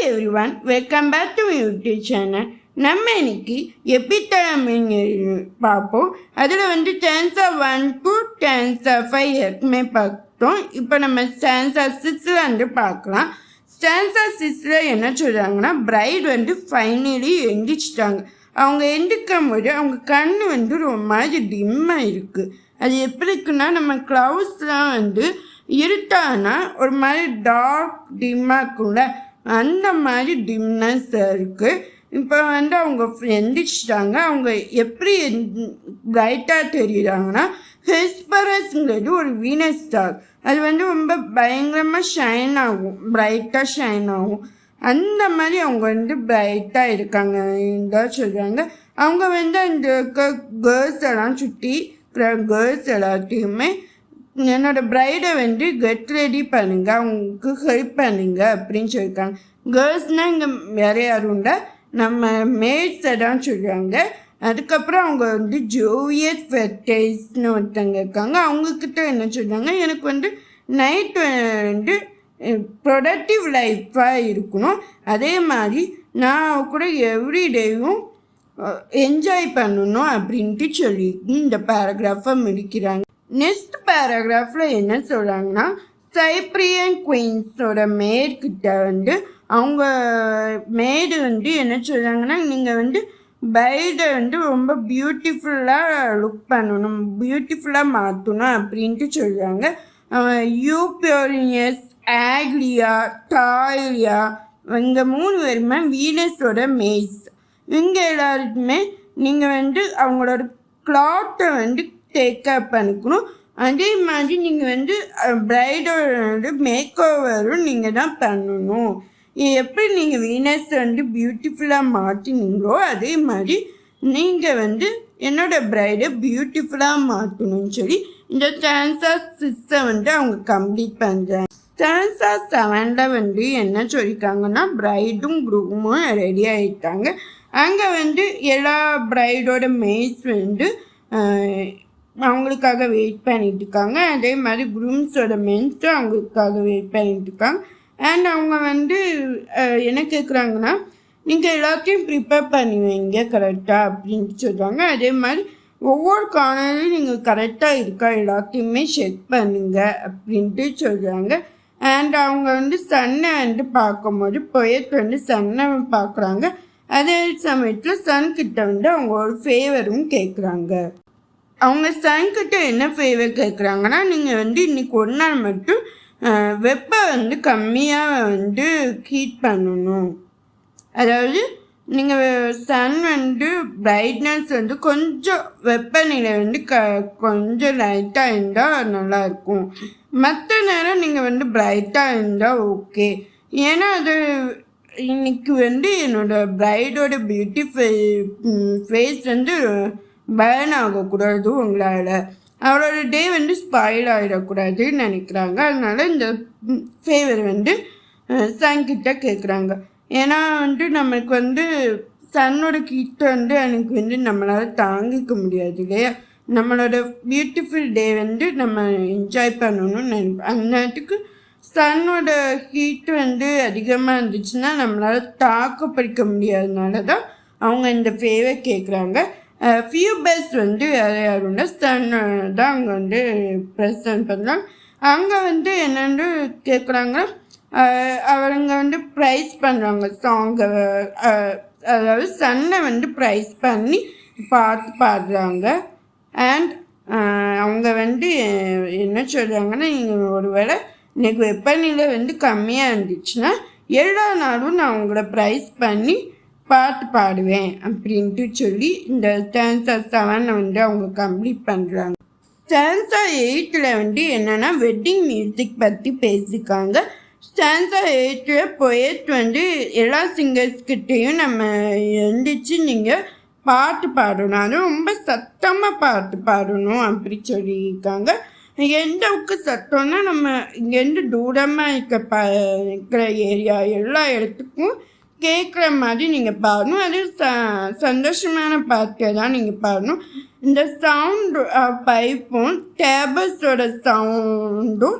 Everyone, welcome back to YouTube channel. நம்ம இன்னைக்கு எபித்தலமின் பார்ப்போம். அதில் ஸ்டான்ஸா 1 to ஸ்டான்ஸா 5 இருக்குமே பார்த்தோம். இப்போ நம்ம ஸ்டான்ஸா 6 பார்க்கலாம். ஸ்டான்ஸா 6 என்ன சொல்கிறாங்கன்னா, பிரைட் ஃபைனலி எந்திரிச்சிட்டாங்க. அவங்க எந்திரிக்கும் போது அவங்க கண் ஒரு மாதிரி டிம்மாக இருக்குது. அது எப்படி இருக்குன்னா, நம்ம க்ளவுஸ்லாம் இருட்டானா ஒரு மாதிரி டார்க் டிம்மாக இருக்கும்ல, அந்த மாதிரி டிம்னஸ் இருக்குது. இப்போ அவங்க எந்திரிச்சிட்டாங்க. அவங்க எப்படி பிரைட்டாக தெரியுறாங்கன்னா, ஹெஸ்பரஸ்ங்கிறது ஒரு வீனஸ் ஸ்டார். அது ரொம்ப பயங்கரமாக ஷைன் ஆகும், பிரைட்டாக ஷைன் ஆகும். அந்த மாதிரி அவங்க பிரைட்டாக இருக்காங்க தான் சொல்கிறாங்க. அவங்க அந்த கேர்ள்ஸ் எல்லாம் சுற்றி கேர்ள்ஸ் எல்லாத்தையுமே என்னோடய பிரைடை கெட் ரெடி பண்ணுங்க, அவங்களுக்கு ஹெல்ப் பண்ணுங்க அப்படின்னு சொல்லியிருக்காங்க. கேர்ள்ஸ்னால் இங்கே வேறு யாரும் உண்டா, நம்ம மேட்ஸை தான் சொல்கிறாங்க. அதுக்கப்புறம் அவங்க ஜோவியட் ஃபெர்டைஸ்னு ஒருத்தங்க இருக்காங்க. அவங்கக்கிட்ட என்ன சொல்கிறாங்க, எனக்கு நைட் ப்ரொடக்டிவ் லைஃப்பாக இருக்கணும், அதே மாதிரி நான் கூட எவ்ரிடேயும் என்ஜாய் பண்ணணும் அப்படின்ட்டு சொல்லி இந்த பேராகிராஃபை முடிக்கிறாங்க. நெக்ஸ்ட் பேராகிராஃபில் என்ன சொல்கிறாங்கன்னா, சைப்ரியன் குயின்ஸோட மேட்கிட்ட அவங்க மேடு என்ன சொல்கிறாங்கன்னா, நீங்கள் பிரைடை ரொம்ப பியூட்டிஃபுல்லாக லுக் பண்ணணும், பியூட்டிஃபுல்லாக மாற்றணும் அப்படின்ட்டு சொல்கிறாங்க. யூபியோரியஸ், ஆக்லியா, டாய்லியா, இங்கே 3 பேருமே வீனஸோட மேட்ஸ். இவங்க எல்லாருக்குமே நீங்கள் அவங்களோட கிளாத்தை டேக்கப் பண்ணிக்கணும். அதே மாதிரி நீங்கள் பிரைடோட மேக் ஓவரும் நீங்கள் தான் பண்ணணும். எப்படி நீங்கள் வீனஸ் பியூட்டிஃபுல்லாக மாற்றினீங்களோ அதே மாதிரி நீங்கள் என்னோடய பிரைடை பியூட்டிஃபுல்லாக மாற்றணும்னு சொல்லி இந்த ஸ்டான்ஸா 6 அவங்க கம்ப்ளீட் பண்ணுறாங்க. ஸ்டான்ஸா 7 என்ன சொல்லியிருக்காங்கன்னா, பிரைடும் க்ரூமும் ரெடி ஆகிட்டாங்க. அங்கே எல்லா பிரைடோட மேட்ஸ் அவங்களுக்காக வெயிட் பண்ணிட்டு இருக்காங்க. அதே மாதிரி க்ரூம்ஸோட மென்ஸும் அவங்களுக்காக வெயிட் பண்ணிட்டு இருக்காங்க. அண்ட் அவங்க என்ன கேட்குறாங்கன்னா, நீங்கள் எல்லாத்தையும் ப்ரிப்பேர் பண்ணி வைங்க கரெக்டாக அப்படின்ட்டு சொல்கிறாங்க. அதே மாதிரி ஒவ்வொரு கார்னர்லையும் நீங்கள் கரெக்டாக இருக்கா எல்லாத்தையுமே செக் பண்ணுங்க அப்படின்ட்டு சொல்கிறாங்க. அண்ட் அவங்க சன்னை பார்க்கும்போது பொயட் சன்னை பார்க்குறாங்க. அதே சமயத்தில் சன்கிட்ட அவங்க ஒரு ஃபேவரும் கேட்குறாங்க. அவங்க சன்கிட்ட என்ன ஃபேவர் கேட்குறாங்கன்னா, நீங்கள் இன்னைக்கு ஒரு நாள் மட்டும் வெப்பம் கம்மியாக ஹீட் பண்ணணும். அதாவது நீங்கள் சன் பிரைட்னஸ் கொஞ்சம் வெப்பநிலை கொஞ்சம் லைட்டாக இருந்தால் நல்லாயிருக்கும். மற்ற நேரம் நீங்கள் பிரைட்டாக இருந்தால் ஓகே. ஏன்னா அது இன்னைக்கு என்னோடய பிரைடோட பியூட்டி ஃபேஸ் பேர்ன் ஆகக்கூடாது, உங்களால் அவரோட டே ஸ்பாயில் ஆகிடக்கூடாதுன்னு நினைக்கிறாங்க. அதனால் இந்த ஃபேவர் சன்கிட்ட கேட்குறாங்க. ஏன்னா நமக்கு சன்னோட கிட்ட எனக்கு நம்மளால் தாங்கிக்க முடியாது இல்லையா. நம்மளோட பியூட்டிஃபுல் டே நம்ம என்ஜாய் பண்ணணும்னு நினைப்போம். அந்நேரத்துக்கு சன்னோட ஹீட் அதிகமாக இருந்துச்சுன்னா நம்மளால் தாக்கு பிடிக்க முடியாதனால தான் அவங்க இந்த ஃபேவர் கேட்குறாங்க. ஃபியூ பெஸ்ட் யாருன்னா சன் தான் அங்கே ப்ரெசன்ட் பண்ணலாம். அங்கே என்னென்னு கேட்குறாங்கன்னா, அவங்க ப்ரைஸ் பண்ணுறாங்க சாங்கை. அதாவது சன்னை ப்ரைஸ் பண்ணி பாடுறாங்க. அண்ட் அவங்க என்ன சொல்கிறாங்கன்னா, நீங்கள் ஒரு வேளை இன்றைக்கி வெப்பநிலை கம்மியாக இருந்துச்சுன்னா எல்லா நாளும் நான் உங்களை ப்ரைஸ் பண்ணி பாடுவேன் அப்படின்ட்டு சொல்லி இந்த ஸ்டான்ஸா 7 அவங்க கம்ப்ளீட் பண்ணுறாங்க. ஸ்டான்ஸா 8 என்னென்னா வெட்டிங் மியூசிக் பற்றி பேசியிருக்காங்க. ஸ்டான்ஸா 8 பொயட் எல்லா சிங்கர்ஸ்கிட்டையும் நம்ம எழுந்திரிச்சு நீங்கள் பாட்டு பாடணும், அதுவும் ரொம்ப சத்தமாக பாடணும் அப்படி சொல்லியிருக்காங்க. எந்த அளவுக்கு சத்தம்னா, நம்ம இங்கேருந்து தூரமாக இருக்கிற ஏரியா எல்லா இடத்துக்கும் கேட்குற மாதிரி நீங்கள் பாடணும். அது சந்தோஷமான பாட்டை தான் நீங்கள் பாடணும். இந்த சவுண்டு பைப்பும் டேபிள்ஸோட சவுண்டும்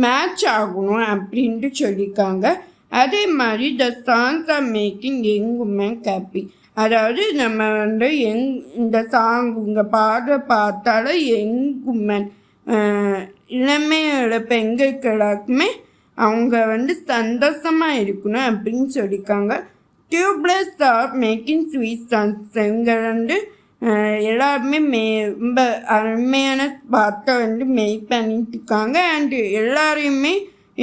மேட்ச் ஆகணும் அப்படின்ட்டு சொல்லியிருக்காங்க. அதே மாதிரி the songs are making young women happy. அதாவது நம்ம வந்து இந்த சாங் இங்கே பாடுற பார்த்தாலும் யங் உமன் இளமையோட பெண்களுக்கு எல்லாருக்குமே அவங்க வந்து சந்தோஷமாக இருக்கணும் அப்படின்னு சொல்லியிருக்காங்க. Tubeless are making sweet songs. இங்கே வந்து எல்லாருமே ரொம்ப அருமையான பாட்டை வந்து மெய் பண்ணிட்டு இருக்காங்க. அண்டு எல்லாரையுமே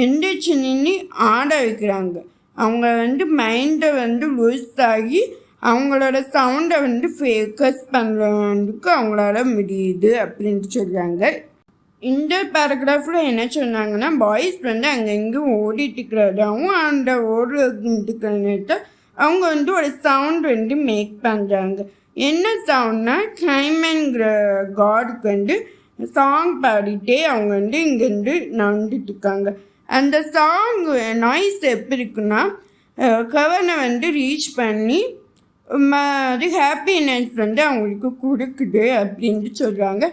எந்திரிச்சு நின்று ஆட வைக்கிறாங்க. அவங்க வந்து மைண்டை வந்து லூஸ் ஆகி அவங்களோட சவுண்டை வந்து ஃபோக்கஸ் பண்ணுறதுக்கு அவங்களால முடியுது அப்படின்ட்டு சொல்கிறாங்க. இந்த பேராகிராஃபில் என்ன சொன்னாங்கன்னா, பாய்ஸ் வந்து அங்கங்கே ஓடிட்டு இருக்கிறதாகவும் அந்த ஓடுறதுக்கிற நேரத்தை அவங்க வந்து ஒரு சவுண்ட் வந்து மேக் பண்ணுறாங்க. என்ன சவுண்ட்னா, கிளைமேங்கிற காடுக்கு வந்து சாங் பாடிட்டே அவங்க வந்து இங்கேருந்து நடந்துட்டு இருக்காங்க. அந்த சாங் நாய்ஸ் எப்படி இருக்குன்னா, கவனை வந்து ரீச் பண்ணி அது ஹாப்பினஸ் வந்து அவங்களுக்கு கொடுக்குது அப்படின்ட்டு சொல்கிறாங்க.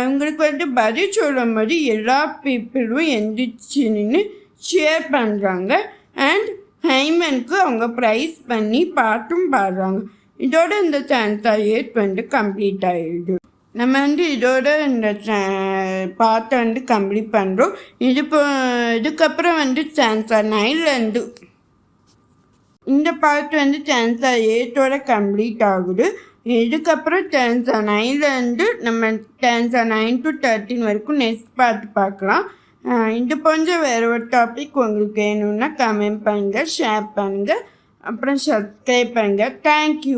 அவங்களுக்கு வந்து பதில் சொல்லும் போது எல்லா பீப்புளும் எந்திரிச்சு நின்று ஷேர் பண்ணுறாங்க. அண்ட் ஹைமனுக்கு அவங்க ப்ரைஸ் பண்ணி பாட்டும் பாடுறாங்க. இதோட இந்த சான்ஸா 8 வந்து கம்ப்ளீட் ஆகிடுது. நம்ம வந்து இதோட இந்த பாட்டை வந்து கம்ப்ளீட் பண்ணுறோம். இதுக்கப்புறம் வந்து சான்ஸா 9லேருந்து இந்த பாட்டு வந்து சான்ஸா 8ஓட கம்ப்ளீட் ஆகுது. இதுக்கப்புறம் சான்ஸா 9லேருந்து நம்ம சான்ஸா 9 to 13 வரைக்கும் நெக்ஸ்ட் பாட்டு பார்க்கலாம். இது போன்ற வேறு ஒரு டாபிக் உங்களுக்கு வேணும்னா கமெண்ட் பண்ணுங்கள், ஷேர் பண்ணுங்கள், அப்புறம் சப்ஸ்கிரைப் பண்ணுங்கள். தேங்க்யூ.